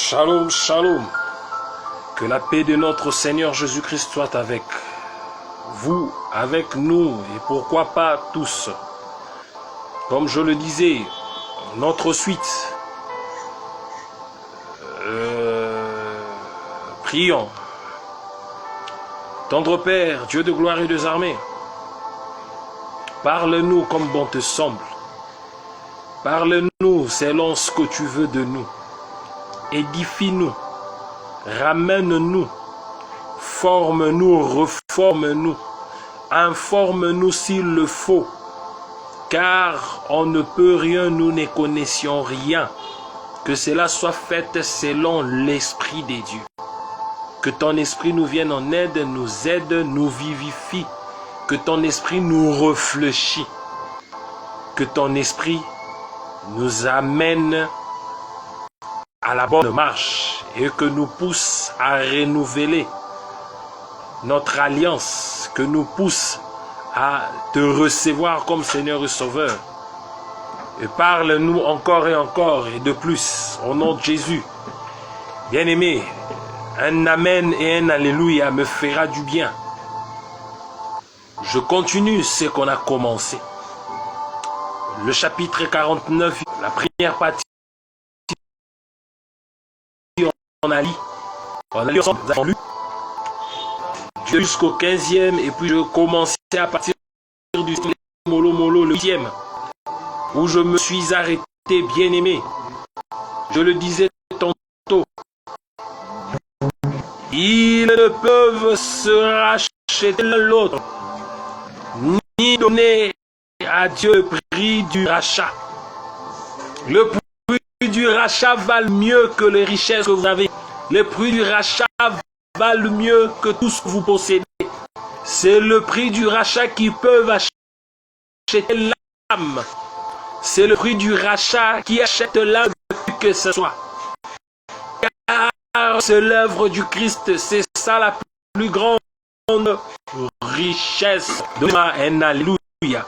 Shalom, shalom. Que la paix de notre Seigneur Jésus-Christ soit avec vous, avec nous, et pourquoi pas tous. Comme je le disais, notre suite. Prions. Tendre Père, Dieu de gloire et des armées, parle-nous comme bon te semble. Parle-nous selon ce que tu veux de nous. Édifie-nous, ramène-nous, forme-nous, reforme-nous, informe-nous s'il le faut, car on ne peut rien, nous ne connaissions rien. Que cela soit fait selon l'Esprit des dieux. Que ton Esprit nous vienne en aide, nous vivifie. Que ton Esprit nous réfléchit. Que ton Esprit nous amène à la bonne marche et que nous pousse à renouveler notre alliance, que nous pousse à te recevoir comme Seigneur et Sauveur. Et parle-nous encore et de plus, au nom de Jésus. Bien-aimé, un Amen et un Alléluia me fera du bien. Je continue ce qu'on a commencé. Le chapitre 49, la première partie, on a lu ensemble, jusqu'au 15e, et puis je commençais à partir du Molo, le 8e, où je me suis arrêté, bien aimé. Je le disais tantôt, ils ne peuvent se racheter l'un l'autre, ni donner à Dieu le prix du rachat. Le prix du rachat valent mieux que les richesses que vous avez. Le prix du rachat valent mieux que tout ce que vous possédez. C'est le prix du rachat qui peut acheter l'âme. C'est le prix du rachat qui achète l'âme que ce soit. Car c'est l'œuvre du Christ. C'est ça la plus grande richesse. Donne-moi un alléluia.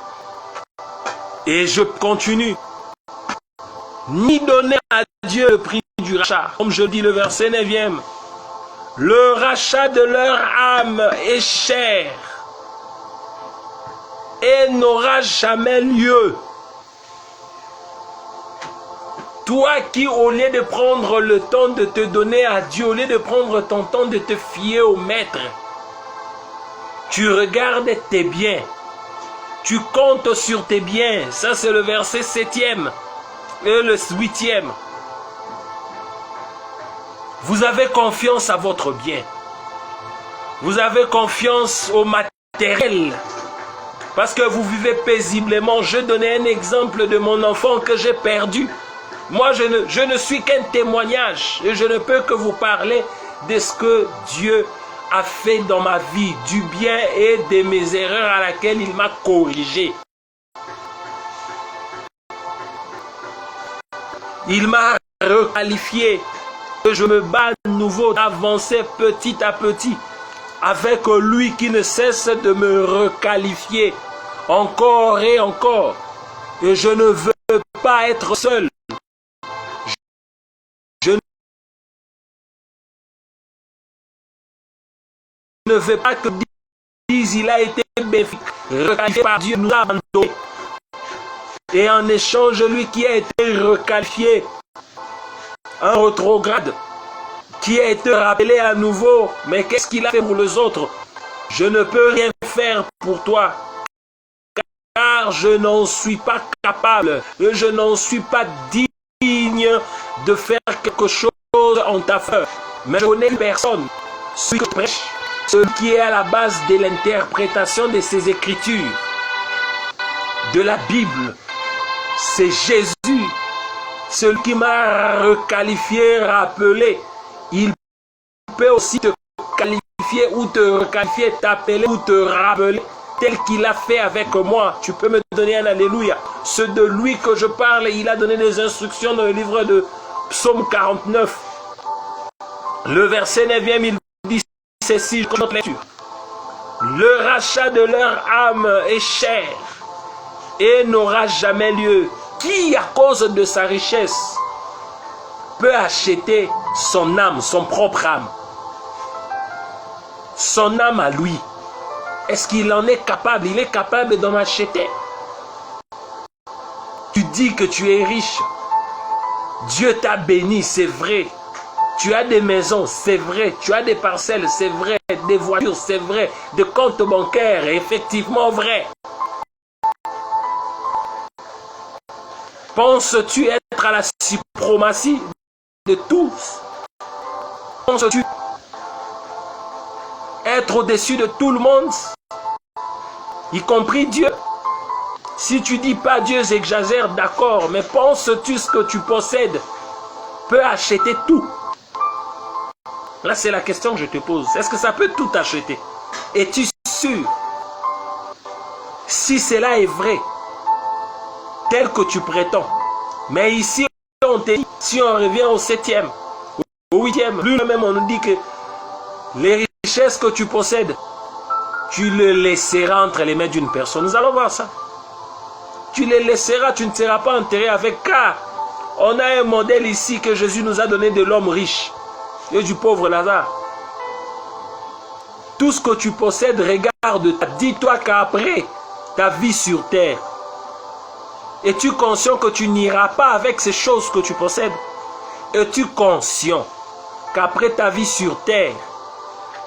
Et je continue. Ni donner à Dieu le prix du rachat. Comme je dis le verset 9e. Le rachat de leur âme est cher et n'aura jamais lieu. Toi qui, au lieu de prendre le temps de te donner à Dieu, au lieu de prendre ton temps de te fier au Maître, tu regardes tes biens. Tu comptes sur tes biens. Ça, c'est le verset 7e et le 8e. Vous avez confiance à votre bien. Vous avez confiance au matériel. Parce que vous vivez paisiblement. Je donnais un exemple de mon enfant que j'ai perdu. Moi, je ne suis qu'un témoignage. Et je ne peux que vous parler de ce que Dieu a fait dans ma vie. Du bien et de mes erreurs à laquelle il m'a corrigé. Il m'a requalifié. Je me bats de nouveau d'avancer petit à petit avec lui qui ne cesse de me requalifier encore et encore. Et je ne veux pas être seul. Je ne veux pas que dise il a été bénéfique, requalifié par Dieu, nous a abandonné. Et en échange, lui qui a été requalifié, un rétrograde qui a été rappelé à nouveau. Mais qu'est-ce qu'il a fait pour les autres? Je ne peux rien faire pour toi, car je n'en suis pas capable. Et je n'en suis pas digne de faire quelque chose en ta faveur. Mais je connais personne. Celui que prêche, celui qui est à la base de l'interprétation de ces écritures, de la Bible, c'est Jésus. Celui qui m'a requalifié, rappelé, il peut aussi te qualifier ou te requalifier, t'appeler ou te rappeler, tel qu'il a fait avec moi. Tu peux me donner un alléluia. Ce de lui que je parle, il a donné des instructions dans le livre de Psaume 49. Le verset 9e, il dit ceci, je compte lecture. Le rachat de leur âme est cher et n'aura jamais lieu. Qui, à cause de sa richesse, peut acheter son âme, son propre âme. Son âme à lui. Est-ce qu'il en est capable? Il est capable d'en acheter. Tu dis que tu es riche. Dieu t'a béni, c'est vrai. Tu as des maisons, c'est vrai. Tu as des parcelles, c'est vrai. Des voitures, c'est vrai. Des comptes bancaires, effectivement vrai. Penses-tu être à la suprématie de tous? Penses-tu être au-dessus de tout le monde, y compris Dieu? Si tu dis pas Dieu, j'exagère, d'accord, mais penses-tu ce que tu possèdes peut acheter tout? Là, c'est la question que je te pose. Est-ce que ça peut tout acheter? Es-tu sûr? Si cela est vrai, tel que tu prétends. Mais ici, on te dit, si on revient au 7e, au 8e, lui-même, on nous dit que les richesses que tu possèdes, tu les laisseras entre les mains d'une personne. Nous allons voir ça. Tu les laisseras, tu ne seras pas enterré avec, car on a un modèle ici que Jésus nous a donné de l'homme riche et du pauvre Lazare. Tout ce que tu possèdes, regarde, dis-toi qu'après ta vie sur terre, es-tu conscient que tu n'iras pas avec ces choses que tu possèdes? Es-tu conscient qu'après ta vie sur terre,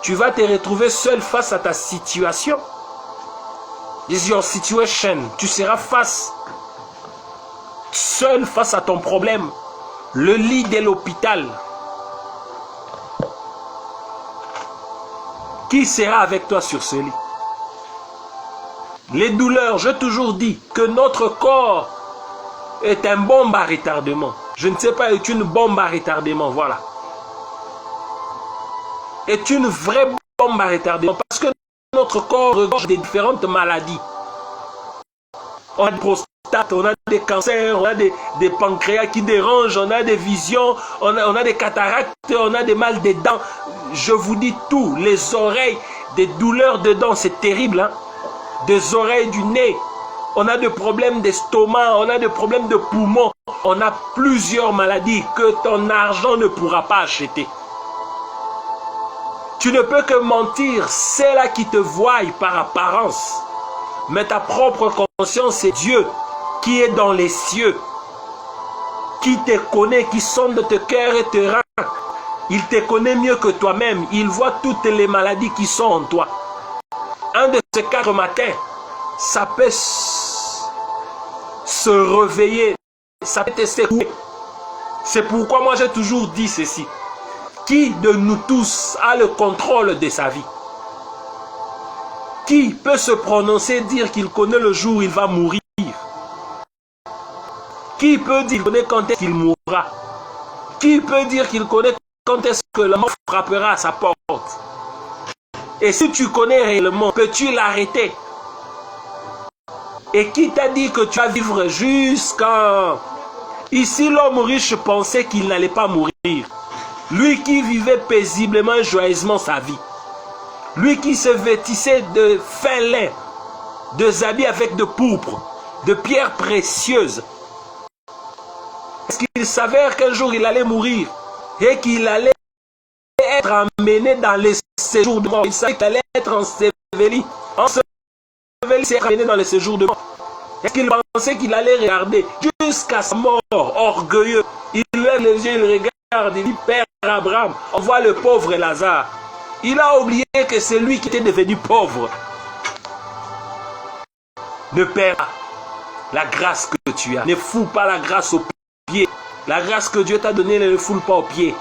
tu vas te retrouver seul face à ta situation? Is your situation. Tu seras seul face à ton problème. Le lit de l'hôpital. Qui sera avec toi sur ce lit? Les douleurs, j'ai toujours dit que notre corps est un bombe à retardement. Je ne sais pas, est une bombe à retardement, voilà. Est une vraie bombe à retardement parce que notre corps regorge des différentes maladies. On a des prostates, on a des cancers, on a des pancréas qui dérangent, on a des visions, on a des cataractes, on a des mal des dents. Je vous dis tout, les oreilles, des douleurs de dents, c'est terrible, hein? Des oreilles, du nez, on a des problèmes d'estomac, on a des problèmes de poumons, on a plusieurs maladies que ton argent ne pourra pas acheter. Tu ne peux que mentir, c'est là qui te voient par apparence. Mais ta propre conscience, c'est Dieu qui est dans les cieux, qui te connaît, qui sonde tes cœurs et tes reins. Il te connaît mieux que toi-même. Il voit toutes les maladies qui sont en toi. Un de ces 4 matins, ça peut se réveiller, ça peut te secouer. C'est pourquoi moi j'ai toujours dit ceci. Qui de nous tous a le contrôle de sa vie? Qui peut se prononcer, dire qu'il connaît le jour où il va mourir? Qui peut dire qu'il connaît quand est-ce qu'il mourra? Qui peut dire qu'il connaît quand est-ce que la mort frappera à sa porte? Et si tu connais réellement, peux-tu l'arrêter? Et qui t'a dit que tu vas vivre jusqu'à... Ici, l'homme riche pensait qu'il n'allait pas mourir. Lui qui vivait paisiblement et joyeusement sa vie. Lui qui se vêtissait de fin lin, de habits avec de pourpre, de pierres précieuses. Est-ce qu'il savait qu'un jour il allait mourir et qu'il allait être emmené dans les séjours de mort? Il savait qu'il allait être enseveli. Enseveli, c'est emmené dans les séjours de mort. Est-ce qu'il pensait qu'il allait regarder jusqu'à sa mort, orgueilleux? Il lève les yeux, il regarde, il dit, Père Abraham, on voit le pauvre Lazare. Il a oublié que c'est lui qui était devenu pauvre. Ne perds pas la grâce que tu as. Ne fous pas la grâce aux pieds. La grâce que Dieu t'a donnée, ne le foule pas aux pieds.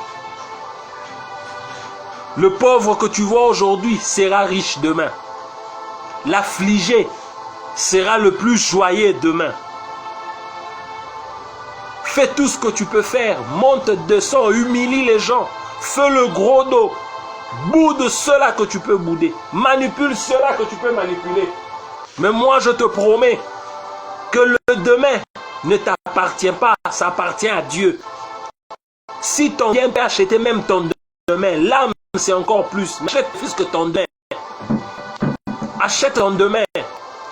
Le pauvre que tu vois aujourd'hui sera riche demain. L'affligé sera le plus joyeux demain. Fais tout ce que tu peux faire. Monte, descends, humilie les gens. Fais le gros dos. Boude cela que tu peux bouder. Manipule cela que tu peux manipuler. Mais moi je te promets que le demain ne t'appartient pas. Ça appartient à Dieu. Si ton bien peut acheter même ton demain, l'âme c'est encore plus. Mais achète plus que ton demain. Achète ton demain.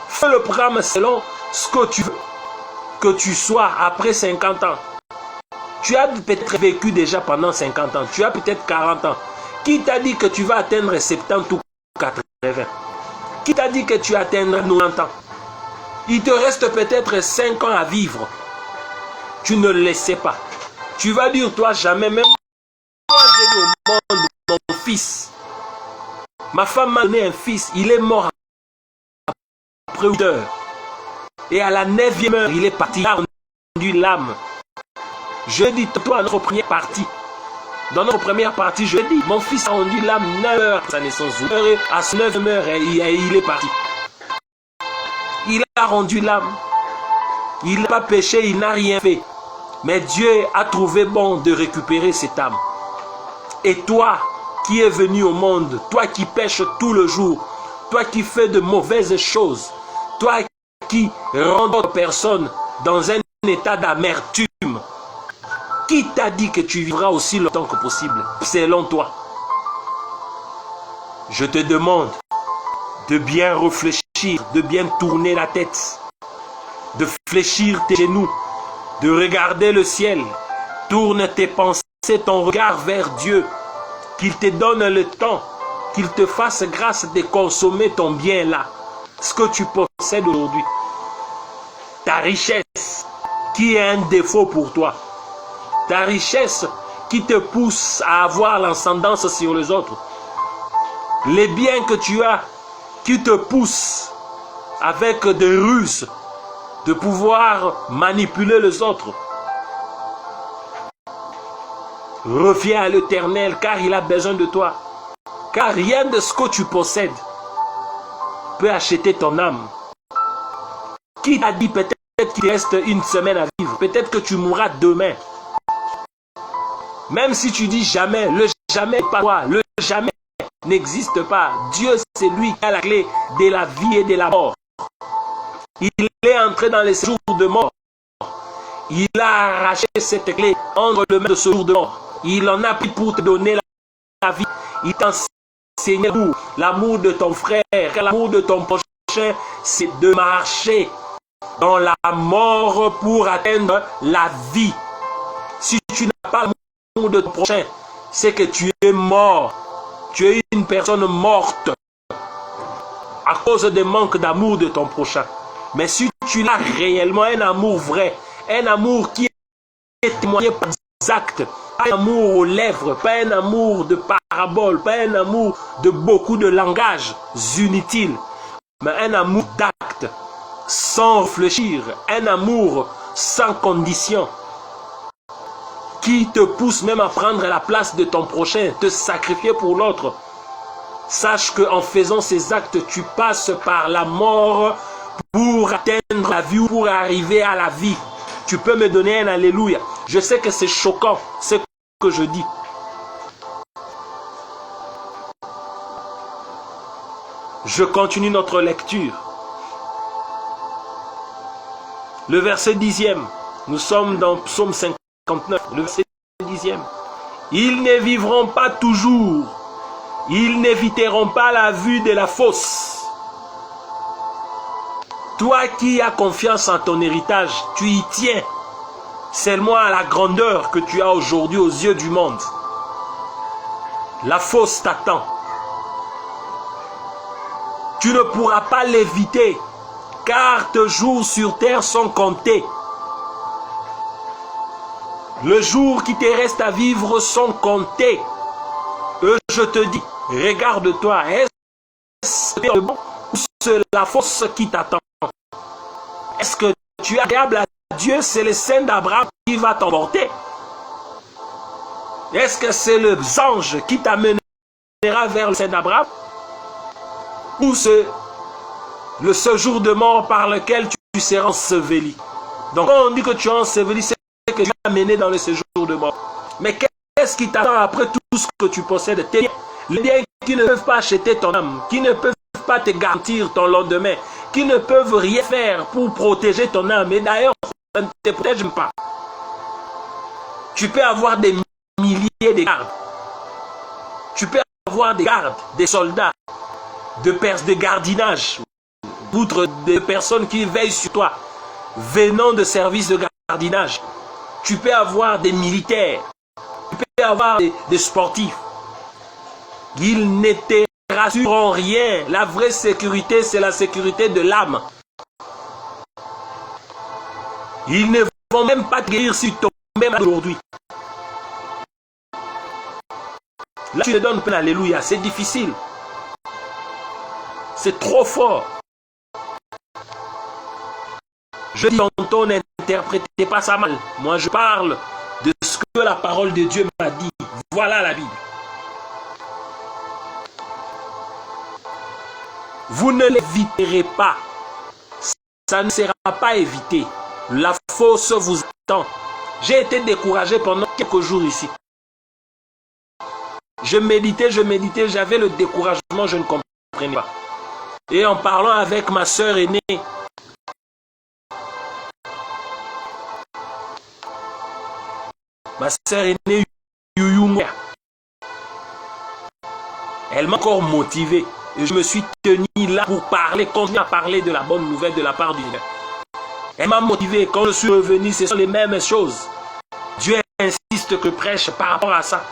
Fais le programme selon ce que tu veux que tu sois après 50 ans. Tu as peut-être vécu déjà pendant 50 ans. Tu as peut-être 40 ans. Qui t'a dit que tu vas atteindre 70 ou 80? Qui t'a dit que tu atteindras 90 ans? Il te reste peut-être 5 ans à vivre. Tu ne le sais pas. Tu vas dire, toi, jamais, même moi, j'ai eu au monde mon fils. Ma femme m'a donné un fils. Il est mort après 8 heures. Et à la 9e heure, il est parti. Il a rendu l'âme. Je dis, toi, à notre première partie. Dans notre première partie, je dis, mon fils a rendu l'âme 9 heures à sa naissance. À 9 heures, il est parti. Il a rendu l'âme. Il n'a pas péché, il n'a rien fait. Mais Dieu a trouvé bon de récupérer cette âme. Et toi qui es venu au monde, toi qui pêches tout le jour, toi qui fais de mauvaises choses, toi qui rends d'autres personnes dans un état d'amertume, qui t'a dit que tu vivras aussi longtemps que possible, selon toi? Je te demande de bien réfléchir, de bien tourner la tête, de fléchir tes genoux, de regarder le ciel. Tourne tes pensées, ton regard vers Dieu, qu'il te donne le temps, qu'il te fasse grâce de consommer ton bien là, ce que tu possèdes aujourd'hui. Ta richesse, qui est un défaut pour toi. Ta richesse qui te pousse à avoir l'ascendance sur les autres. Les biens que tu as qui te poussent avec des ruses de pouvoir manipuler les autres. Reviens à l'Éternel car il a besoin de toi. Car rien de ce que tu possèdes peut acheter ton âme. Qui t'a dit peut-être qu'il reste une semaine à vivre? Peut-être que tu mourras demain. Même si tu dis jamais, le jamais pas toi, le jamais n'existe pas. Dieu, c'est lui qui a la clé de la vie et de la mort. Il est entré dans les jours de mort. Il a arraché cette clé entre les mains de ce jour de mort. Il en a pris pour te donner la vie. Il t'a enseigné l'amour de ton frère, l'amour de ton prochain, c'est de marcher dans la mort pour atteindre la vie. Si tu n'as pas l'amour de ton prochain, c'est que tu es mort. Tu es une personne morte à cause du manque d'amour de ton prochain. Mais si tu as réellement un amour vrai, un amour qui est témoigné par des actes, pas un amour aux lèvres, pas un amour de parabole, pas un amour de beaucoup de langages inutiles, mais un amour d'actes, sans réfléchir, un amour sans condition, qui te pousse même à prendre la place de ton prochain, te sacrifier pour l'autre. Sache qu'en faisant ces actes, tu passes par la mort pour atteindre la vie ou pour arriver à la vie. Tu peux me donner un alléluia. Je sais que c'est choquant, ce que je dis. Je continue notre lecture. Le verset 10e. Nous sommes dans Psaume 59. Le verset 10e. Ils ne vivront pas toujours. Ils n'éviteront pas la vue de la fosse. Toi qui as confiance en ton héritage, tu y tiens seulement à la grandeur que tu as aujourd'hui aux yeux du monde. La fosse t'attend. Tu ne pourras pas l'éviter, car tes jours sur terre sont comptés. Les jours qui te restent à vivre sont comptés. Je te dis, regarde-toi, est-ce le bon ou c'est la fosse qui t'attend? Est-ce que tu es agréable à Dieu? C'est le sein d'Abraham qui va t'emporter. Est-ce que c'est le ange qui t'amènera vers le sein d'Abraham? Ou c'est le séjour de mort par lequel tu seras enseveli? Donc quand on dit que tu es enseveli, c'est que tu es amené dans le séjour de mort. Mais qu'est-ce qui t'attend après tout ce que tu possèdes? Tes biens, les biens qui ne peuvent pas acheter ton âme, qui ne peuvent pas te garantir ton lendemain, qui ne peuvent rien faire pour protéger ton âme. Et d'ailleurs, ça ne te protège pas. Tu peux avoir des milliers de gardes. Tu peux avoir des gardes, des soldats, de gardinage, outre des personnes qui veillent sur toi, venant de services de gardinage. Tu peux avoir des militaires. Tu peux avoir des sportifs. Ils ne te rassurent en rien. La vraie sécurité, c'est la sécurité de l'âme. Ils ne vont même pas te guérir si tu tombes même aujourd'hui. Là, tu te donnes peine, alléluia. C'est difficile. C'est trop fort. Je dis tantôt, n'interprétez pas ça mal. Moi, je parle de ce que la parole de Dieu m'a dit. Voilà la Bible. Vous ne l'éviterez pas. Ça ne sera pas évité. La fosse vous attend. J'ai été découragé pendant quelques jours ici. Je méditais, j'avais le découragement, je ne comprenais pas. Et en parlant avec ma sœur aînée, elle m'a encore motivé. Et je me suis tenu là pour parler, continuer à parler de la bonne nouvelle de la part du Seigneur. Elle m'a motivé. Quand je suis revenu, ce sont les mêmes choses. Dieu insiste que je prêche par rapport à ça.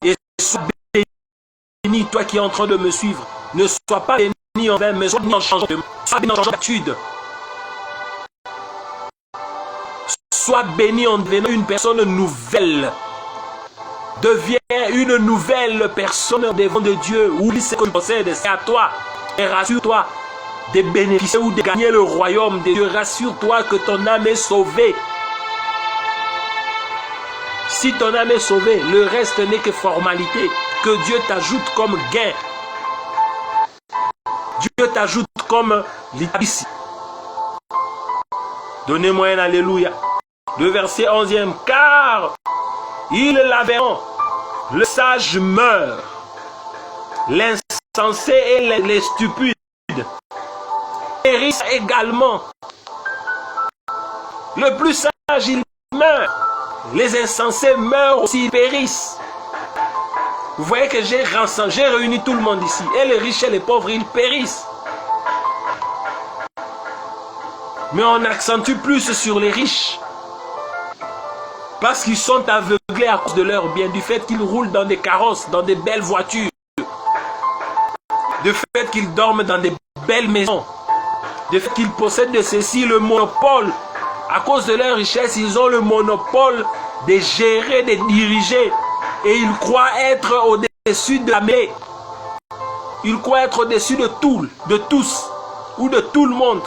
Et sois béni, toi qui es en train de me suivre. Ne sois pas béni en vain, mais sois béni en changeant d'attitude. Sois béni en devenant une personne nouvelle. Deviens une nouvelle personne devant de Dieu. Oublie ce que tu possèdes, c'est à toi. Et rassure-toi de bénéficier ou de gagner le royaume de Dieu. Rassure-toi que ton âme est sauvée. Si ton âme est sauvée, le reste n'est que formalité. Que Dieu t'ajoute comme gain. Dieu t'ajoute comme l'ici. Donnez-moi un alléluia. Le verset 11e. Car ils la verront. Le sage meurt. L'insensé et les stupides périssent également. Le plus sage, il meurt. Les insensés meurent aussi, ils périssent. Vous voyez que j'ai réuni tout le monde ici. Et les riches et les pauvres, ils périssent. Mais on accentue plus sur les riches. Parce qu'ils sont aveuglés à cause de leur bien, du fait qu'ils roulent dans des carrosses, dans des belles voitures, du fait qu'ils dorment dans des belles maisons, du fait qu'ils possèdent de ceci le monopole. À cause de leur richesse, ils ont le monopole de gérer, de diriger. Et ils croient être au-dessus de la mêlée. Ils croient être au-dessus de tout, de tous, ou de tout le monde.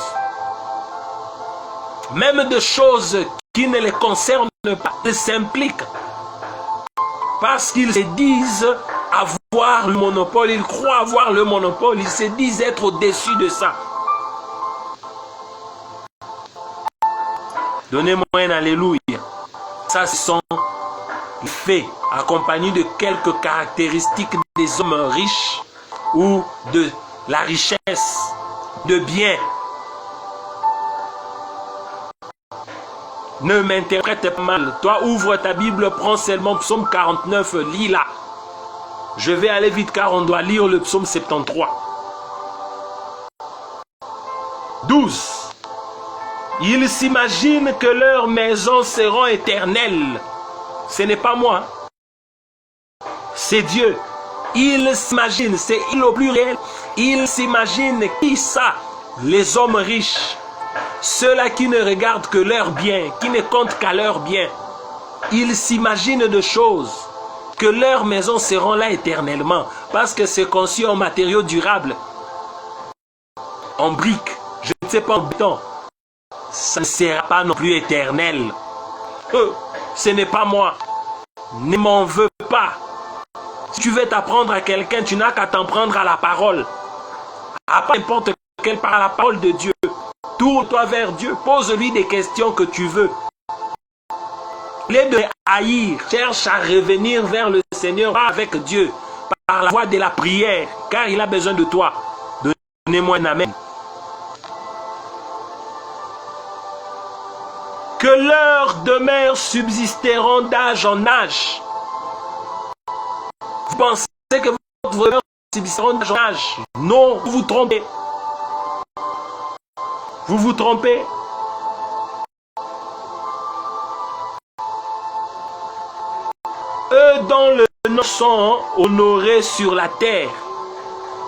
Même de choses qui ne les concernent pas, ils s'impliquent. Parce qu'ils se disent avoir le monopole, ils croient avoir le monopole, ils se disent être au-dessus de ça. Donnez-moi un alléluia. Ça, ce sont les faits accompagnés de quelques caractéristiques des hommes riches ou de la richesse, de biens. Ne m'interprète pas mal. Toi, ouvre ta Bible, prends seulement Psaume 49, lis-la. Je vais aller vite car on doit lire le Psaume 73. 12. Ils s'imaginent que leurs maisons seront éternelles. Ce n'est pas moi. C'est Dieu. Ils s'imaginent, c'est il au pluriel. Ils s'imaginent, qui ça? Les hommes riches. Ceux-là qui ne regardent que leurs biens, qui ne comptent qu'à leurs biens. Ils s'imaginent de choses, que leurs maisons seront là éternellement, parce que c'est conçu en matériaux durables, en briques, je ne sais pas, en béton. Ça ne sera pas non plus éternel. Ce n'est pas moi. Ne m'en veux pas. Si tu veux t'apprendre à quelqu'un, tu n'as qu'à t'en prendre à la parole. À pas n'importe quelle parole, à la parole de Dieu. Tourne-toi vers Dieu, pose-lui des questions que tu veux. Au lieu de haïr, cherche à revenir vers le Seigneur avec Dieu, par la voie de la prière, car il a besoin de toi. Donnez-moi un amen. Que leurs demeures subsisteront d'âge en âge. Vous pensez que votre demeure subsisteront d'âge en âge? Non, vous vous trompez. Vous vous trompez. dont le nom sont honorés sur la terre.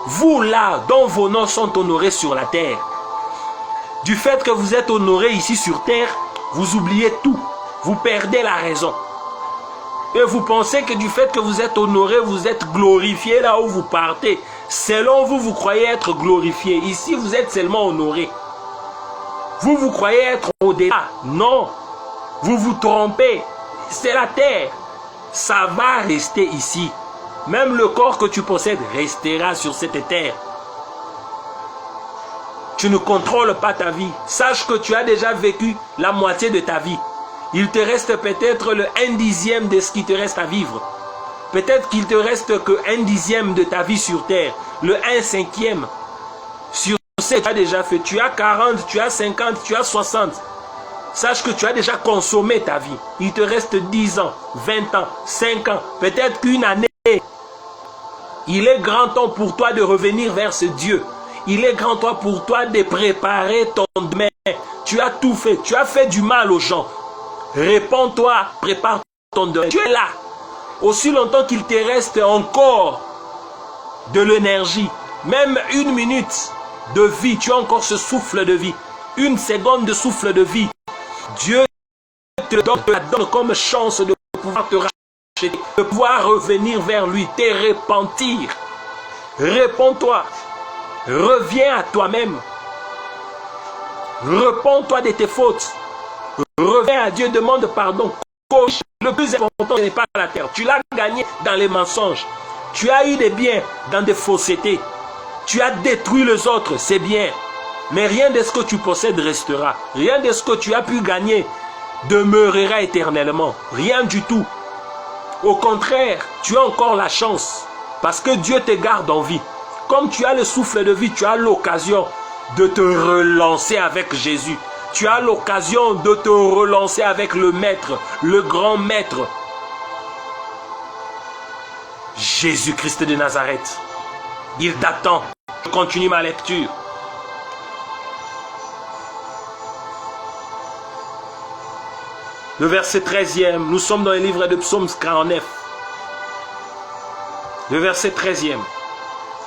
Vous là, dont vos noms sont honorés sur la terre. Du fait que vous êtes honorés ici sur terre, vous oubliez tout. Vous perdez la raison. Et vous pensez que du fait que vous êtes honoré, vous êtes glorifié là où vous partez. Selon vous, vous croyez être glorifié. Ici, vous êtes seulement honoré. Vous, vous croyez être au-delà. Non. Vous vous trompez. C'est la terre. Ça va rester ici. Même le corps que tu possèdes restera sur cette terre. Tu ne contrôles pas ta vie. Sache que tu as déjà vécu la moitié de ta vie. Il te reste peut-être le 1/10 de ce qui te reste à vivre. Peut-être qu'il te reste que 1/10 de ta vie sur terre. Le 1/5 sur ce que tu as déjà fait. Tu as 40, tu as 50, tu as 60. Sache que tu as déjà consommé ta vie. Il te reste 10 ans, 20 ans, 5 ans, peut-être qu'une année. Il est grand temps pour toi de revenir vers ce Dieu. Il est grand temps pour toi de préparer ton demain. Tu as tout fait. Tu as fait du mal aux gens. Réponds-toi, prépare ton demain. Tu es là. Aussi longtemps qu'il te reste encore de l'énergie, même une minute de vie, tu as encore ce souffle de vie. Une seconde de souffle de vie. Dieu te donne comme chance de pouvoir te racheter, de pouvoir revenir vers lui, te repentir. Réponds-toi. Reviens à toi-même. Repends-toi de tes fautes. Reviens à Dieu, demande pardon. Le plus important, ce n'est pas la terre. Tu l'as gagné dans les mensonges. Tu as eu des biens dans des faussetés. Tu as détruit les autres, c'est bien. Mais rien de ce que tu possèdes restera. Rien de ce que tu as pu gagner demeurera éternellement. Rien du tout. Au contraire, tu as encore la chance. Parce que Dieu te garde en vie. Comme tu as le souffle de vie, tu as l'occasion de te relancer avec Jésus. Tu as l'occasion de te relancer avec le Maître, le grand Maître. Jésus-Christ de Nazareth. Il t'attend. Je continue ma lecture. Le verset 13e, nous sommes dans le livre de Psaume 49. Le verset 13e.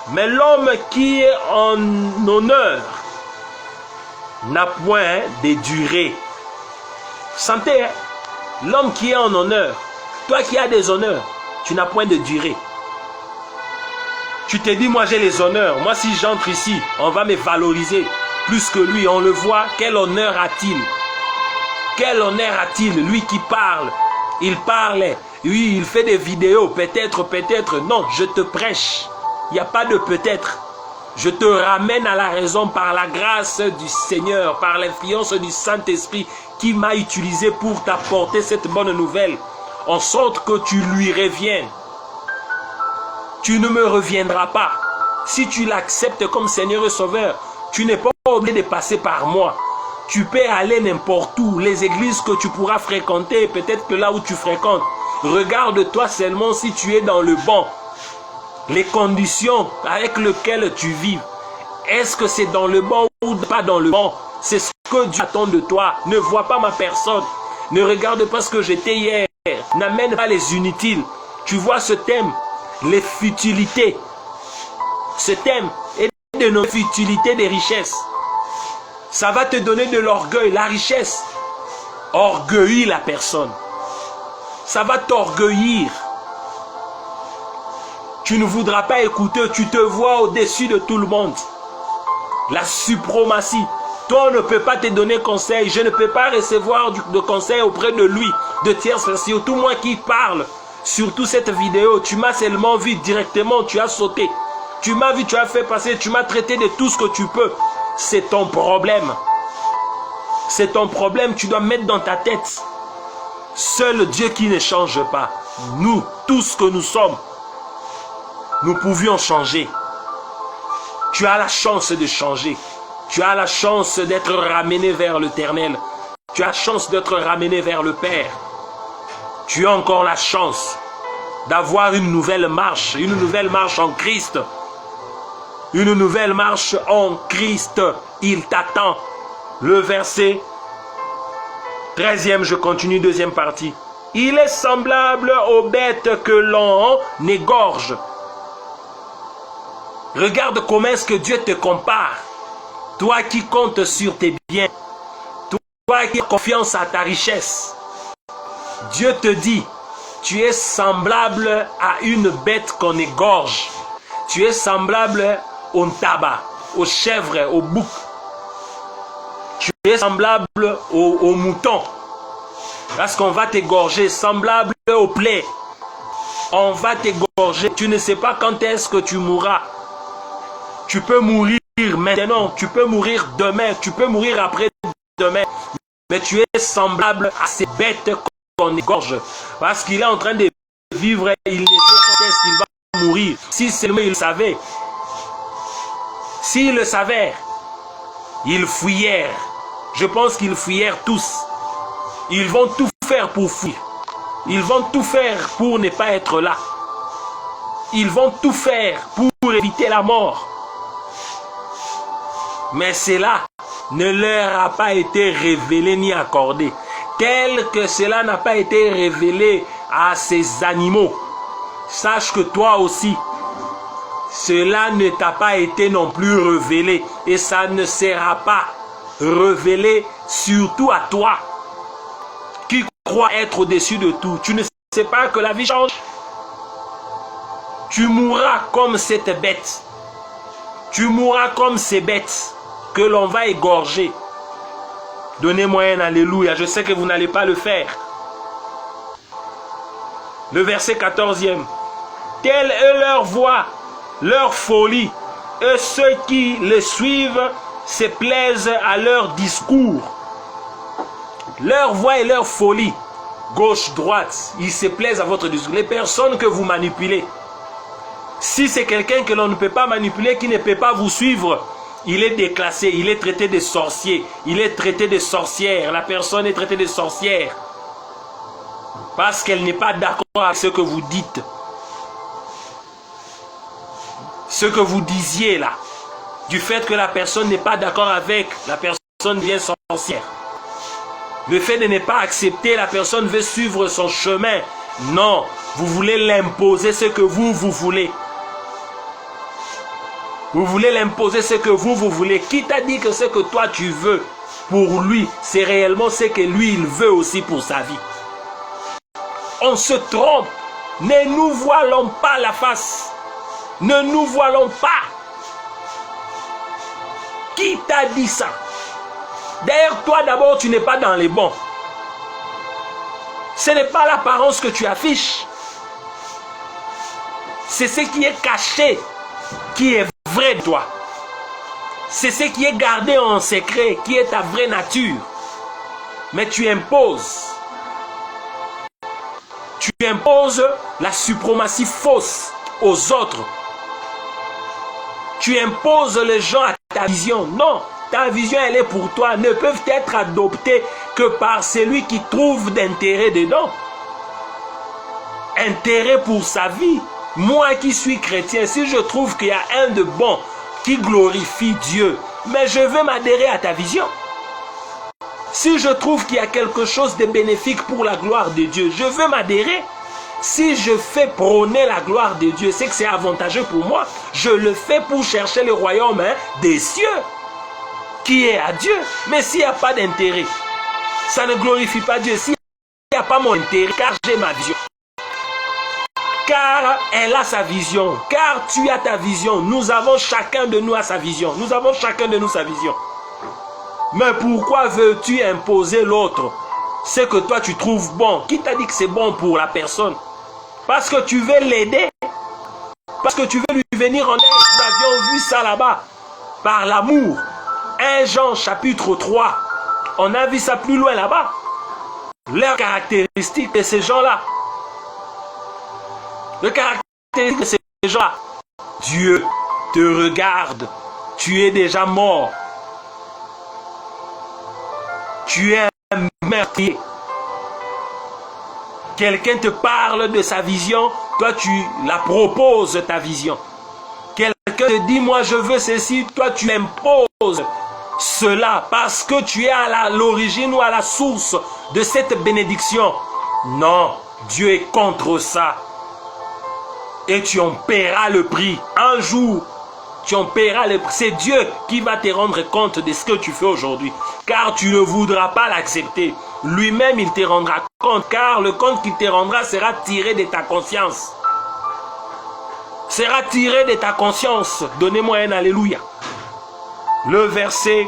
Mais l'homme qui est en honneur n'a point de durée. Sentez, hein? L'homme qui est en honneur, toi qui as des honneurs, tu n'as point de durée. Tu te dis, moi j'ai les honneurs, moi si j'entre ici, on va me valoriser plus que lui, on le voit, quel honneur a-t-il? Quel honneur a-t-il? Lui qui parle, il parle, oui, il fait des vidéos, peut-être, non, je te prêche. Il n'y a pas de peut-être. Je te ramène à la raison par la grâce du Seigneur, par l'influence du Saint-Esprit qui m'a utilisé pour t'apporter cette bonne nouvelle, en sorte que tu lui reviennes. Tu ne me reviendras pas. Si tu l'acceptes comme Seigneur et Sauveur, tu n'es pas obligé de passer par moi. Tu peux aller n'importe où, les églises que tu pourras fréquenter, peut-être que là où tu fréquentes. Regarde-toi seulement si tu es dans le bon. Les conditions avec lesquelles tu vis, est-ce que c'est dans le bon ou pas dans le bon? C'est ce que Dieu attend de toi. Ne vois pas ma personne. Ne regarde pas ce que j'étais hier. N'amène pas les inutiles. Tu vois ce thème, les futilités. Ce thème est de nos futilités des richesses. Ça va te donner de l'orgueil. La richesse orgueillit la personne. Ça va t'orgueillir. Tu ne voudras pas écouter, tu te vois au-dessus de tout le monde. La suprématie. Toi, on ne peut pas te donner conseil. Je ne peux pas recevoir de conseil auprès de lui, de tierces personnes. Surtout moi qui parle. Surtout cette vidéo, tu m'as seulement vu directement, tu as sauté. Tu m'as vu, tu as fait passer, tu m'as traité de tout ce que tu peux. C'est ton problème. C'est ton problème, tu dois mettre dans ta tête. Seul Dieu qui ne change pas. Nous, tout ce que nous sommes, nous pouvions changer. Tu as la chance de changer. Tu as la chance d'être ramené vers l'Éternel. Tu as la chance d'être ramené vers le Père. Tu as encore la chance d'avoir une nouvelle marche en Christ. Une nouvelle marche en Christ. Il t'attend. Le verset 13e, je continue, deuxième partie. Il est semblable aux bêtes que l'on égorge. Regarde comment est-ce que Dieu te compare. Toi qui comptes sur tes biens. Toi qui as confiance à ta richesse. Dieu te dit, tu es semblable à une bête qu'on égorge. Tu es semblable au tabac, aux chèvres, aux boucs. Tu es semblable aux moutons. Parce qu'on va t'égorger, semblable au plaies. On va t'égorger. Tu ne sais pas quand est-ce que tu mourras. Tu peux mourir maintenant, tu peux mourir demain, tu peux mourir après-demain. Mais tu es semblable à ces bêtes qu'on égorge. Parce qu'il est en train de vivre, il ne sait pas quand est-ce qu'il va mourir. Si seulement il le savait. S'il le savait, ils fuyèrent. Je pense qu'ils fuyèrent tous. Ils vont tout faire pour fuir. Ils vont tout faire pour ne pas être là. Ils vont tout faire pour éviter la mort. Mais cela ne leur a pas été révélé ni accordé. Tel que cela n'a pas été révélé à ces animaux. Sache que toi aussi, cela ne t'a pas été non plus révélé. Et ça ne sera pas révélé surtout à toi. Qui croit être au-dessus de tout. Tu ne sais pas que la vie change. Tu mourras comme cette bête. Tu mourras comme ces bêtes que l'on va égorger. Donnez-moi un alléluia. Je sais que vous n'allez pas le faire. Le verset 14e. Telle est leur voix, leur folie. Et ceux qui les suivent se plaisent à leur discours. Leur voix et leur folie, gauche, droite, ils se plaisent à votre discours. Les personnes que vous manipulez, si c'est quelqu'un que l'on ne peut pas manipuler, qui ne peut pas vous suivre, il est déclassé, il est traité de sorcier, il est traité de sorcière. La personne est traitée de sorcière parce qu'elle n'est pas d'accord avec ce que vous dites. Ce que vous disiez là, du fait que la personne n'est pas d'accord avec, la personne devient sorcière. Le fait de ne pas accepter, la personne veut suivre son chemin. Non, vous voulez l'imposer ce que vous voulez. Vous voulez l'imposer ce que vous voulez. Qui t'a dit que ce que toi tu veux pour lui, c'est réellement ce que lui il veut aussi pour sa vie? On se trompe. Ne nous voilons pas la face. Ne nous voilons pas. Qui t'a dit ça? D'ailleurs, toi d'abord, tu n'es pas dans les bons. Ce n'est pas l'apparence que tu affiches. C'est ce qui est caché, qui est vrai de toi. C'est ce qui est gardé en secret, qui est ta vraie nature. Mais tu imposes. Tu imposes la suprématie fausse aux autres. Tu imposes les gens à ta vision. Non. Ta vision, elle est pour toi. Ne peuvent être adoptées que par celui qui trouve d'intérêt dedans. Intérêt pour sa vie. Moi qui suis chrétien, si je trouve qu'il y a un de bon qui glorifie Dieu, mais je veux m'adhérer à ta vision. Si je trouve qu'il y a quelque chose de bénéfique pour la gloire de Dieu, je veux m'adhérer. Si je fais prôner la gloire de Dieu, c'est que c'est avantageux pour moi. Je le fais pour chercher le royaume des cieux, qui est à Dieu. Mais s'il n'y a pas d'intérêt, ça ne glorifie pas Dieu. S'il n'y a pas mon intérêt, car j'ai ma vision. Car elle a sa vision. Car tu as ta vision. Nous avons chacun de nous à sa vision. Nous avons chacun de nous sa vision. Mais pourquoi veux-tu imposer l'autre ce que toi tu trouves bon? Qui t'a dit que c'est bon pour la personne? Parce que tu veux l'aider. Parce que tu veux lui venir en aide. Nous avions vu ça là-bas. Par l'amour. 1 Jean chapitre 3. On a vu ça plus loin là-bas. Leurs caractéristiques de ces gens-là. Le caractéristique de ces gens-là. Dieu te regarde. Tu es déjà mort. Tu es un meurtrier. Quelqu'un te parle de sa vision. Toi, tu la proposes, ta vision. Quelqu'un te dit, moi je veux ceci. Toi, tu imposes cela parce que tu es à l'origine ou à la source de cette bénédiction. Non, Dieu est contre ça. Et tu en paieras le prix. Un jour, tu en paieras le prix. C'est Dieu qui va te rendre compte de ce que tu fais aujourd'hui. Car tu ne voudras pas l'accepter. Lui-même, il te rendra compte. Car le compte qu'il te rendra sera tiré de ta conscience. Sera tiré de ta conscience. Donnez-moi un alléluia. Le verset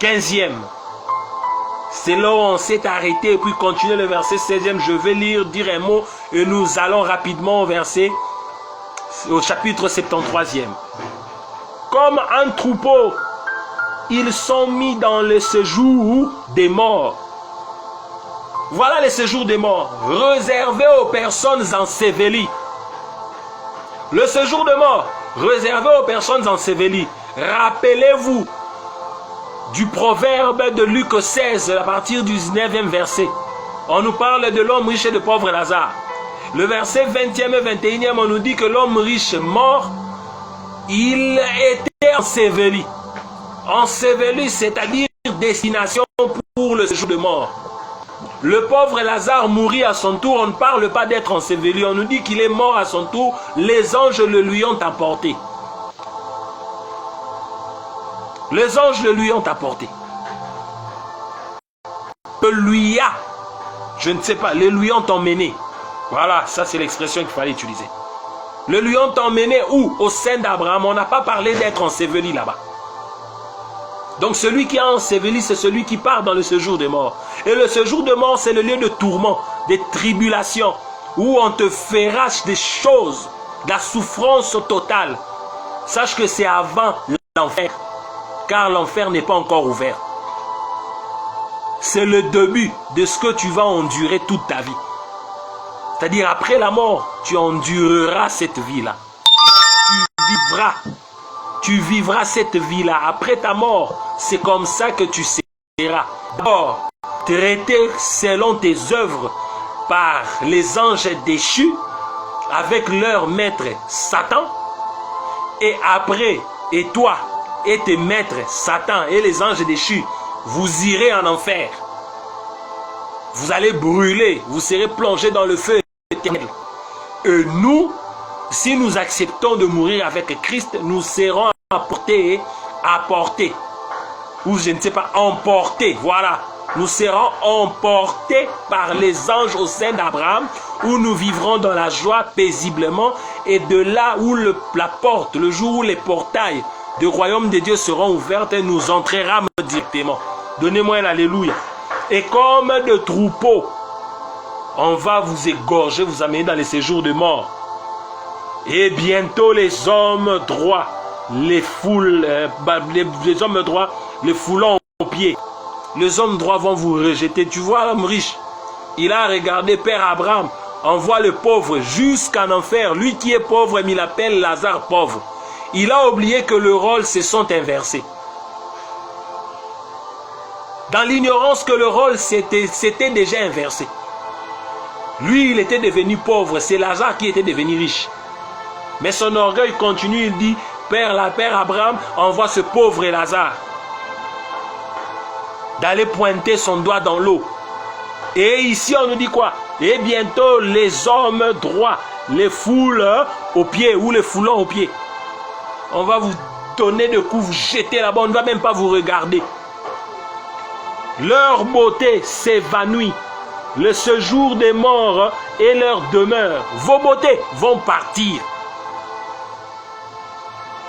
15e. C'est là où on s'est arrêté et puis continuer le verset 16e. Je vais lire, dire un mot et nous allons rapidement au chapitre 73e. Comme un troupeau, ils sont mis dans le séjour des morts. Voilà le séjour des morts, réservé aux personnes ensevelies. Le séjour des morts, réservé aux personnes ensevelies. Rappelez-vous du proverbe de Luc 16, à partir du 19e verset. On nous parle de l'homme riche et de pauvre Lazare. Le verset 20e et 21e, on nous dit que l'homme riche mort, il était enseveli. Enseveli, c'est-à-dire destination pour le séjour de mort. Le pauvre Lazare mourit à son tour, on ne parle pas d'être enseveli, on nous dit qu'il est mort à son tour, les anges le lui ont apporté. Les anges le lui ont apporté. Le lui a, je ne sais pas, le lui ont emmené. Voilà, ça c'est l'expression qu'il fallait utiliser. Le lui ont emmené où? Au sein d'Abraham. On n'a pas parlé d'être enseveli là-bas. Donc celui qui est enseveli, c'est celui qui part dans le séjour des morts. Et le séjour de mort, c'est le lieu de tourment, des tribulations, où on te fera des choses, de la souffrance totale. Sache que c'est avant l'enfer, car l'enfer n'est pas encore ouvert. C'est le début de ce que tu vas endurer toute ta vie. C'est-à-dire après la mort, tu endureras cette vie-là. Tu vivras cette vie-là. Après ta mort, c'est comme ça que tu seras. D'abord, traité selon tes œuvres par les anges déchus avec leur maître Satan. Et après, et toi et tes maîtres Satan et les anges déchus, vous irez en enfer. Vous allez brûler, vous serez plongés dans le feu éternel. Et nous, si nous acceptons de mourir avec Christ, nous serons apportés, ou je ne sais pas, emportés, voilà. Nous serons emportés par les anges au sein d'Abraham, où nous vivrons dans la joie paisiblement, et de là où la porte, le jour où les portails du royaume de Dieu seront ouvertes, nous entrerons directement. Donnez-moi un alléluia. Et comme de troupeaux, on va vous égorger, vous amener dans les séjours de mort. Et bientôt les hommes droits, les hommes droits, les foulant aux pieds. Les hommes droits vont vous rejeter. Tu vois l'homme riche, il a regardé Père Abraham, envoie le pauvre jusqu'en enfer. Lui qui est pauvre, il appelle Lazare pauvre. Il a oublié que le rôle se sont inversés. Dans l'ignorance que le rôle s'était déjà inversé. Lui, il était devenu pauvre. C'est Lazare qui était devenu riche. Mais son orgueil continue. Il dit, Père Abraham envoie ce pauvre Lazare d'aller pointer son doigt dans l'eau. Et ici, on nous dit quoi? Et bientôt, les hommes droits, les foules aux pieds ou les foulants aux pieds. On va vous donner de coups, vous jeter là-bas. On ne va même pas vous regarder. Leur beauté s'évanouit. Le séjour des morts et leur demeure. Vos beautés vont partir.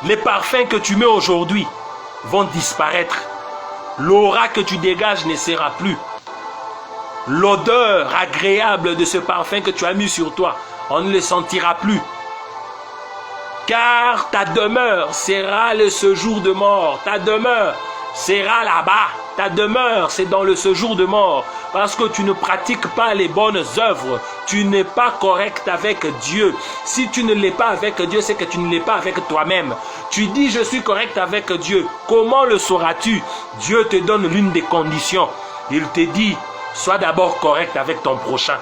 Les parfums que tu mets aujourd'hui vont disparaître. L'aura que tu dégages ne sera plus. L'odeur agréable de ce parfum que tu as mis sur toi, on ne le sentira plus. Car ta demeure sera le séjour de mort. Ta demeure sera là-bas. Ta demeure, c'est dans le séjour de mort. Parce que tu ne pratiques pas les bonnes œuvres. Tu n'es pas correct avec Dieu. Si tu ne l'es pas avec Dieu, c'est que tu ne l'es pas avec toi-même. Tu dis, je suis correct avec Dieu. Comment le sauras-tu? Dieu te donne l'une des conditions. Il te dit, sois d'abord correct avec ton prochain.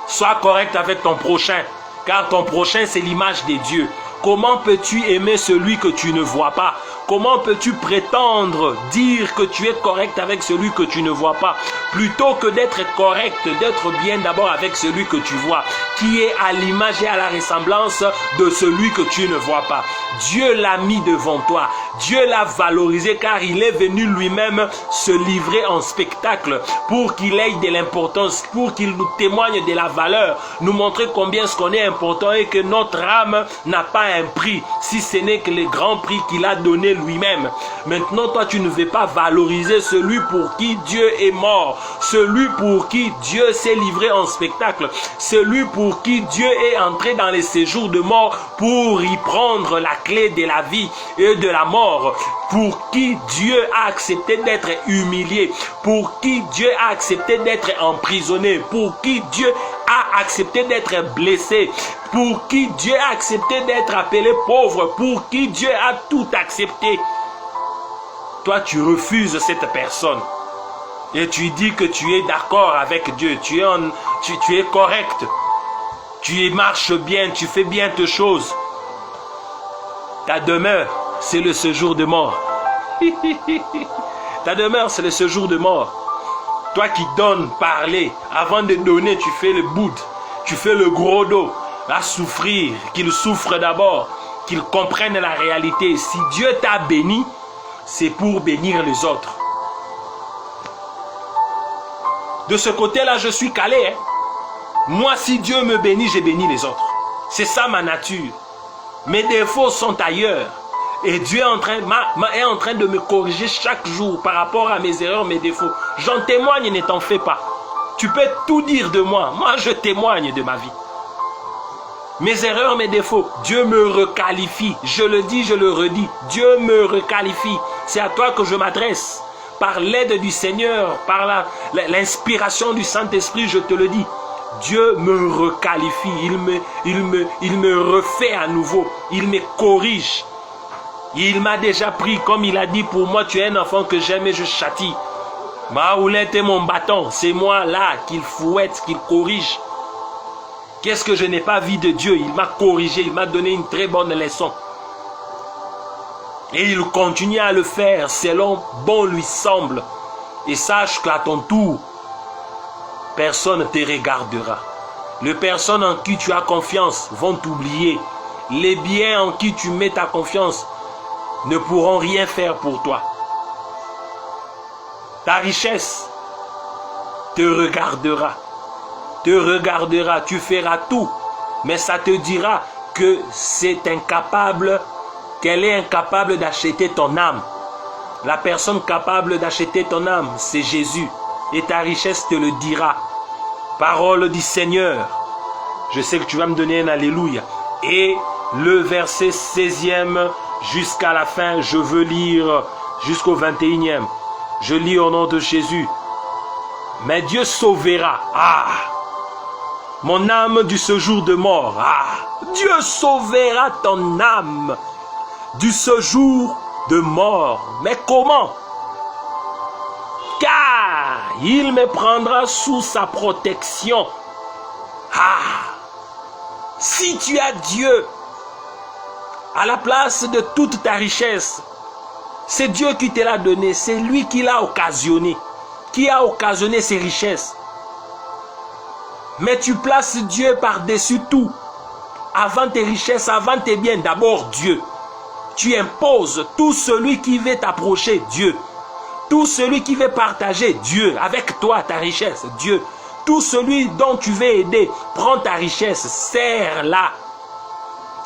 Sois correct avec ton prochain. Car ton prochain, c'est l'image de Dieu. Comment peux-tu aimer celui que tu ne vois pas? Comment peux-tu prétendre dire que tu es correct avec celui que tu ne vois pas, plutôt que d'être correct, d'être bien d'abord avec celui que tu vois, qui est à l'image et à la ressemblance de celui que tu ne vois pas. Dieu l'a mis devant toi. Dieu l'a valorisé car il est venu lui-même se livrer en spectacle pour qu'il ait de l'importance, pour qu'il nous témoigne de la valeur, nous montrer combien ce qu'on est important et que notre âme n'a pas un prix, si ce n'est que le grand prix qu'il a donné lui-même. Maintenant, toi, tu ne veux pas valoriser celui pour qui Dieu est mort, celui pour qui Dieu s'est livré en spectacle, celui pour qui Dieu est entré dans les séjours de mort pour y prendre la clé de la vie et de la mort, pour qui Dieu a accepté d'être humilié, pour qui Dieu a accepté d'être emprisonné, pour qui Dieu a accepté d'être blessé, pour qui Dieu a accepté d'être appelé pauvre, pour qui Dieu a tout accepté. Toi, tu refuses cette personne et tu dis que tu es d'accord avec Dieu, tu es correct, tu marches bien, tu fais bien tes choses. Ta demeure, c'est le séjour de mort. Ta demeure, c'est le séjour de mort. Toi qui donnes, parler, avant de donner, tu fais le bout, tu fais le gros dos, à souffrir, qu'il souffre d'abord, qu'il comprenne la réalité. Si Dieu t'a béni, c'est pour bénir les autres. De ce côté-là, je suis calé. Hein? Moi, si Dieu me bénit, j'ai béni les autres. C'est ça ma nature. Mes défauts sont ailleurs. Et Dieu est en train de me corriger chaque jour par rapport à mes erreurs, mes défauts. J'en témoigne, ne t'en fais pas. Tu peux tout dire de moi. Moi, je témoigne de ma vie. Mes erreurs, mes défauts, Dieu me requalifie. Je le dis, je le redis. Dieu me requalifie. C'est à toi que je m'adresse. Par l'aide du Seigneur, par l'inspiration du Saint-Esprit, je te le dis. Dieu me requalifie. Il me refait à nouveau. Il me corrige. Il m'a déjà pris, comme il a dit pour moi, tu es un enfant que j'aime et je châtie. Ma houlette et mon bâton, c'est moi là qu'il fouette, qu'il corrige. Qu'est-ce que je n'ai pas vu de Dieu? Il m'a corrigé, il m'a donné une très bonne leçon. Et il continue à le faire selon bon lui semble. Et sache qu'à ton tour, personne ne te regardera. Les personnes en qui tu as confiance vont t'oublier. Les biens en qui tu mets ta confiance ne pourront rien faire pour toi. Ta richesse te regardera. Tu feras tout, mais ça te dira que qu'elle est incapable d'acheter ton âme. La personne capable d'acheter ton âme, c'est Jésus. Et ta richesse te le dira. Parole du Seigneur. Je sais que tu vas me donner un alléluia. Et le verset 16e jusqu'à la fin, je veux lire jusqu'au 21e. Je lis au nom de Jésus. Mais Dieu sauvera. Mon âme du séjour de mort. Dieu sauvera ton âme du séjour de mort. Mais comment? Car il me prendra sous sa protection. Si tu as Dieu à la place de toute ta richesse, c'est Dieu qui te l'a donné, c'est lui qui l'a occasionné, qui a occasionné ces richesses. Mais tu places Dieu par-dessus tout, avant tes richesses, avant tes biens, d'abord Dieu. Tu imposes tout celui qui veut t'approcher, Dieu. Tout celui qui veut partager, Dieu, avec toi ta richesse, Dieu. Tout celui dont tu veux aider, prends ta richesse, sers-la.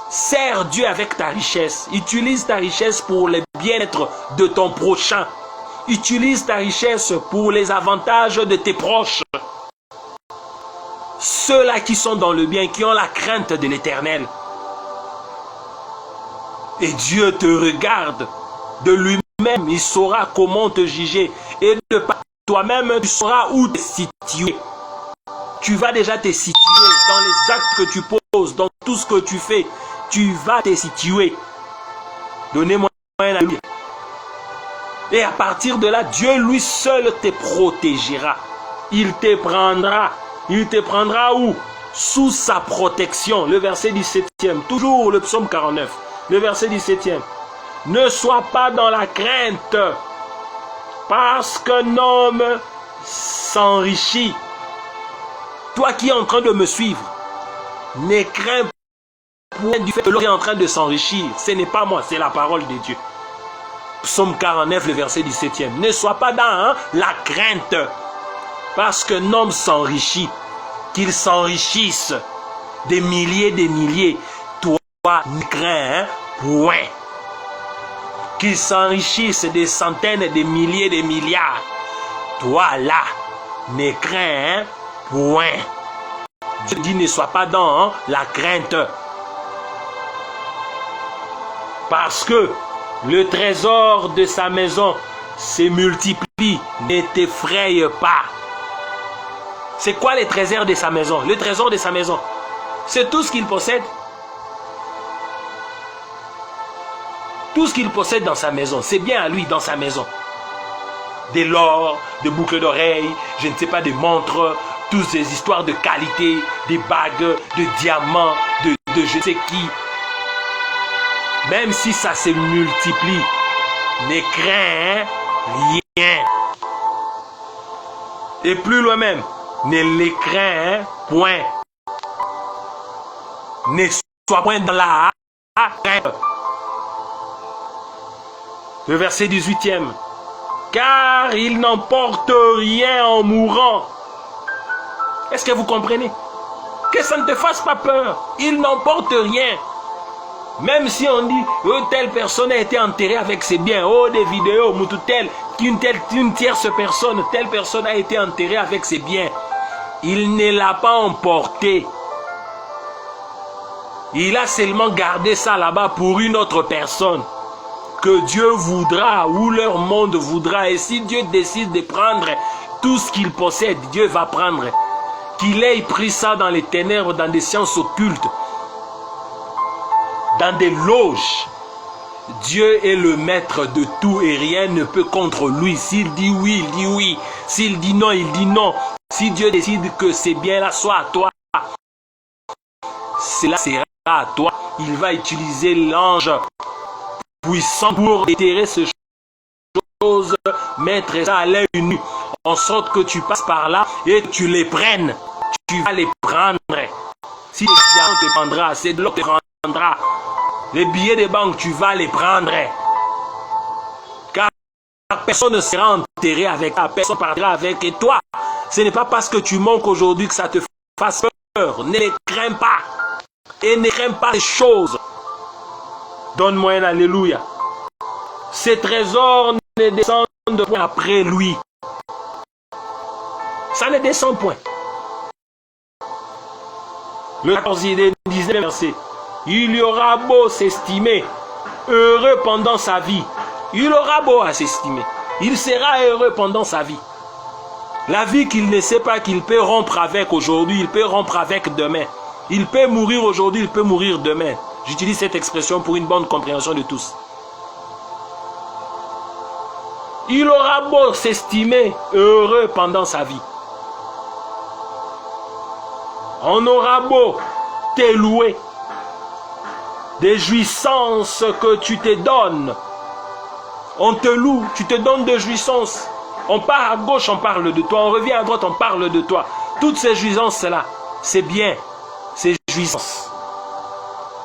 Sers Dieu avec ta richesse. Utilise ta richesse pour le bien-être de ton prochain. Utilise ta richesse pour les avantages de tes proches. Ceux-là qui sont dans le bien, qui ont la crainte de l'Éternel. Et Dieu te regarde de lui-même. Il saura comment te juger. Et de toi-même, tu sauras où te situer. Tu vas déjà te situer dans les actes que tu poses, dans tout ce que tu fais. Tu vas te situer. Donnez-moi un ami. Et à partir de là, Dieu lui seul te protégera. Il te prendra. Il te prendra où? Sous sa protection. Le verset 17e. Toujours le psaume 49. Le verset 17e. Ne sois pas dans la crainte, parce qu'un homme s'enrichit. Toi qui es en train de me suivre, ne crains point du fait que l'homme est en train de s'enrichir. Ce n'est pas moi, c'est la parole de Dieu. Psaume 49, le verset 17e. Ne sois pas dans la crainte, parce qu'un homme s'enrichit, qu'il s'enrichisse des milliers. Toi, ne crains point. Qu'il s'enrichisse des centaines, des milliers, des milliards. Toi là, ne crains point. Dieu dit ne sois pas dans la crainte. Parce que le trésor de sa maison se multiplie. Ne t'effraie pas. C'est quoi les trésors de sa maison? Le trésor de sa maison, c'est tout ce qu'il possède. Tout ce qu'il possède dans sa maison, c'est bien à lui dans sa maison. De l'or, des boucles d'oreilles, je ne sais pas, des montres, toutes ces histoires de qualité, des bagues, de diamants, de je sais qui. Même si ça se multiplie, ne crains rien. Et plus loin même, ne les crains point. Ne sois point dans la crainte. Le verset 18e. Car il n'emporte rien en mourant. Est-ce que vous comprenez? Que ça ne te fasse pas peur. Il n'emporte rien. Même si on dit, oh, telle personne a été enterrée avec ses biens, oh, des vidéos, une tierce personne, telle personne a été enterrée avec ses biens. Il ne l'a pas emporté. Il a seulement gardé ça là-bas pour une autre personne. Que Dieu voudra, ou leur monde voudra. Et si Dieu décide de prendre tout ce qu'il possède, Dieu va prendre. Qu'il ait pris ça dans les ténèbres, dans des sciences occultes, dans des loges. Dieu est le maître de tout et rien ne peut contre lui. S'il dit oui, il dit oui. S'il dit non, il dit non. Si Dieu décide que c'est bien là, soit à toi, cela sera à toi. Il va utiliser l'ange puissant pour déterrer ces choses, mettre ça à l'œil nu, en sorte que tu passes par là et que tu les prennes. Tu vas les prendre. Si les diamants te prendra, c'est de l'or te prendra. Les billets de banque, tu vas les prendre. Car personne ne sera enterré avec toi, personne partira avec. Et toi, ce n'est pas parce que tu manques aujourd'hui que ça te fasse peur. Ne les crains pas. Et ne crains pas les choses. Donne-moi un alléluia. Ces trésors ne descendent point après lui. Ça ne descend point. Le 14e verset. Il y aura beau s'estimer heureux pendant sa vie. Il aura beau à s'estimer. Il sera heureux pendant sa vie. La vie qu'il ne sait pas qu'il peut rompre avec aujourd'hui, il peut rompre avec demain. Il peut mourir aujourd'hui, il peut mourir demain. J'utilise cette expression pour une bonne compréhension de tous. Il aura beau s'estimer heureux pendant sa vie. On aura beau te louer des jouissances que tu te donnes. On te loue, tu te donnes des jouissances. On part à gauche, on parle de toi. On revient à droite, on parle de toi. Toutes ces jouissances-là, c'est bien. Ces jouissances.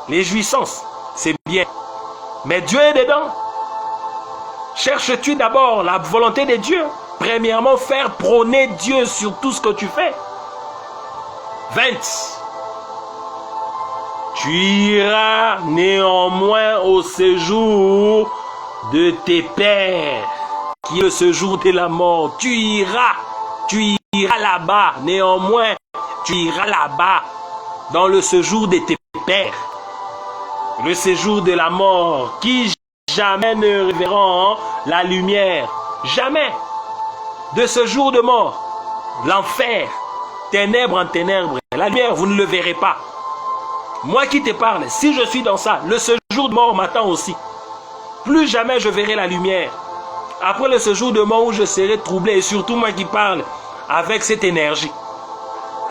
Les jouissances, c'est bien. Mais Dieu est dedans. Cherches-tu d'abord la volonté de Dieu? Premièrement, faire prôner Dieu sur tout ce que tu fais. 20. Tu iras néanmoins au séjour de tes pères, qui est le séjour de la mort. Tu iras là-bas, néanmoins, tu iras là-bas, dans le séjour de tes pères. Le séjour de la mort, qui jamais ne verront la lumière. Jamais. De ce jour de mort, l'enfer, ténèbres en ténèbres, la lumière, vous ne le verrez pas. Moi qui te parle, si je suis dans ça, le séjour de mort m'attend aussi. Plus jamais je verrai la lumière. Après le séjour de mort où je serai troublé, et surtout moi qui parle avec cette énergie,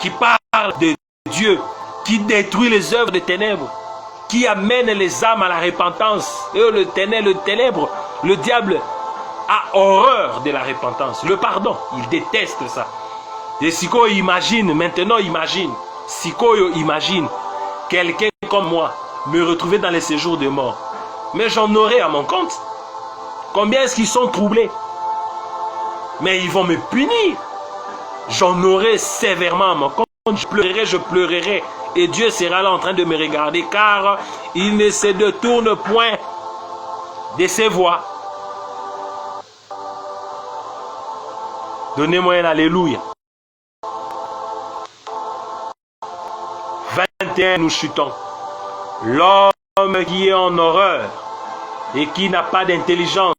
qui parle de Dieu, qui détruit les œuvres des ténèbres, qui amène les âmes à la repentance. Et le ténèbre, le diable a horreur de la repentance, le pardon, il déteste ça. Et Siko imagine, maintenant imagine, Siko imagine quelqu'un comme moi me retrouver dans les séjours de mort. Mais j'en aurai à mon compte. Combien est-ce qu'ils sont troublés? Mais ils vont me punir. J'en aurai sévèrement à mon compte. Je pleurerai. Et Dieu sera là en train de me regarder, car il ne se détourne point de ses voies. Donnez-moi un alléluia. 21, nous chutons. L'homme qui est en horreur et qui n'a pas d'intelligence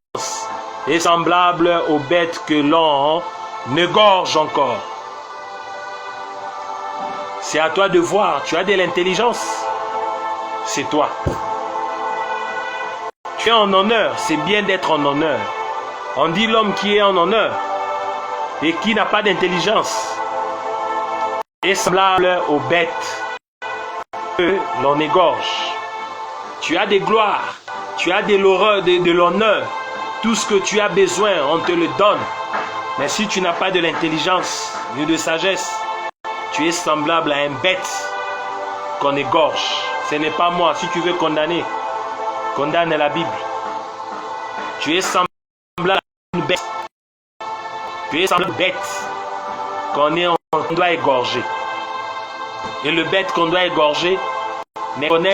est semblable aux bêtes que l'on égorge encore. C'est à toi de voir. Tu as de l'intelligence. C'est toi. Tu es en honneur. C'est bien d'être en honneur. On dit l'homme qui est en honneur et qui n'a pas d'intelligence est semblable aux bêtes que l'on égorge. Tu as des gloires. Tu as de l'honneur. Tout ce que tu as besoin, on te le donne. Mais si tu n'as pas de l'intelligence ni de sagesse, tu es semblable à un bête qu'on égorge. Ce n'est pas moi. Si tu veux condamner, condamne la Bible. Tu es semblable à une bête. Tu es semblable à une bête qu'on doit égorger. Et le bête qu'on doit égorger ne connaît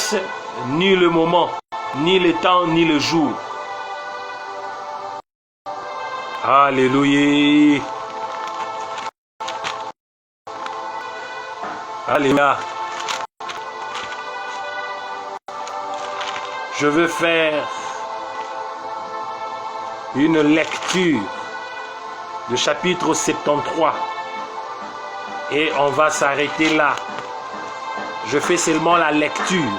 ni le moment, ni le temps, ni le jour. Alléluia. Alléluia. Je veux faire une lecture du chapitre 73 et on va s'arrêter là. Je fais seulement la lecture.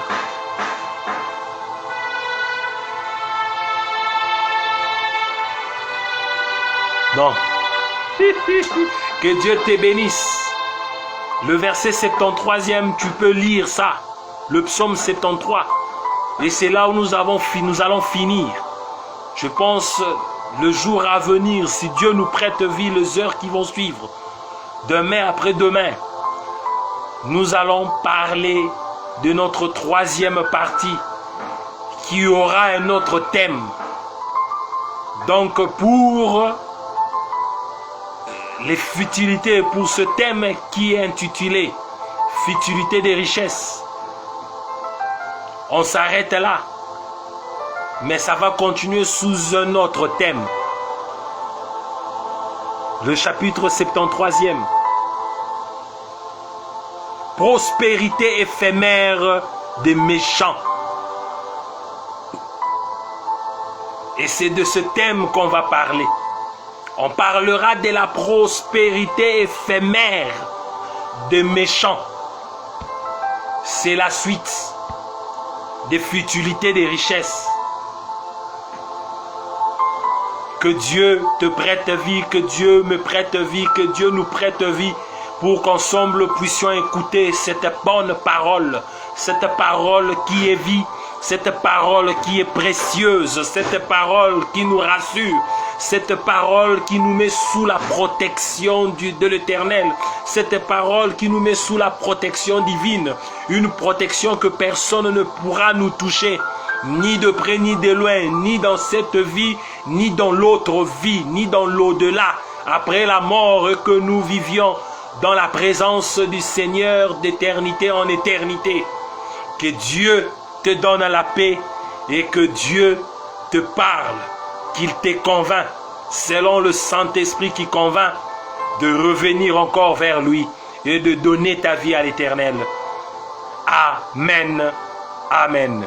Non. Que Dieu te bénisse. Le verset 73e, tu peux lire ça. Le psaume 73. Et c'est là où nous allons finir. Je pense le jour à venir, si Dieu nous prête vie, les heures qui vont suivre, demain après-demain, nous allons parler de notre troisième partie qui aura un autre thème. Donc pour les futilités, pour ce thème qui est intitulé « Futilité des richesses », on s'arrête là. Mais ça va continuer sous un autre thème. Le chapitre 73e. Prospérité éphémère des méchants. Et c'est de ce thème qu'on va parler. On parlera de la prospérité éphémère des méchants. C'est la suite des futilités des richesses. Que Dieu te prête vie, que Dieu me prête vie, que Dieu nous prête vie pour qu'ensemble puissions écouter cette bonne parole, cette parole qui est vie, cette parole qui est précieuse, cette parole qui nous rassure, cette parole qui nous met sous la protection de l'Éternel, cette parole qui nous met sous la protection divine, une protection que personne ne pourra nous toucher, ni de près ni de loin, ni dans cette vie, ni dans l'autre vie, ni dans l'au-delà, après la mort que nous vivions dans la présence du Seigneur d'éternité en éternité. Que Dieu te donne la paix et que Dieu te parle, qu'il te convainc, selon le Saint-Esprit qui convainc, de revenir encore vers lui et de donner ta vie à l'Éternel. Amen. Amen.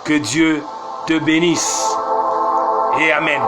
Que Dieu te bénisse. Et Amen.